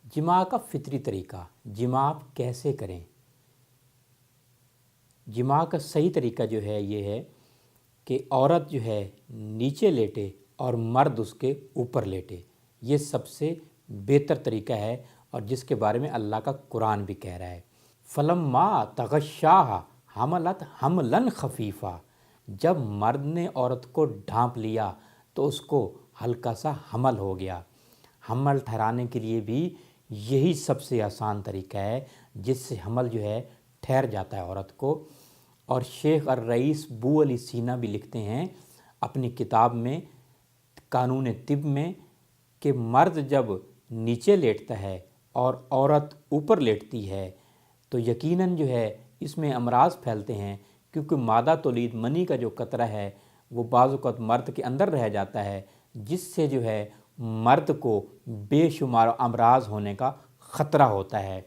जिमा का फितरी तरीका, जिमा आप कैसे करें। जिमा का सही तरीका जो है ये है कि औरत जो है नीचे लेटे और मर्द उसके ऊपर लेटे। ये सबसे बेहतर तरीका है और जिसके बारे में अल्लाह का कुरान भी कह रहा है, फलम्मा तगशाहा हमलत हमलन खफीफ़ा। जब मर्द ने औरत को ढांप लिया तो उसको हल्का सा हमल हो गया। हमल ठहराने के लिए भी यही सबसे आसान तरीका है जिससे हमल जो है ठहर जाता है औरत को। और शेख अर्रईस बू अली सीना भी लिखते हैं अपनी किताब में कानून तिब में कि मर्द जब नीचे लेटता है और औरत ऊपर लेटती है तो यकीनन जो है इसमें अमराज फैलते हैं, क्योंकि मादा तौलीद मनी का जो कतरा है वो बाज़ औक़ात मर्द के अंदर रह जाता है, जिससे जो है मर्द को बेशुमार अमराज होने का ख़तरा होता है।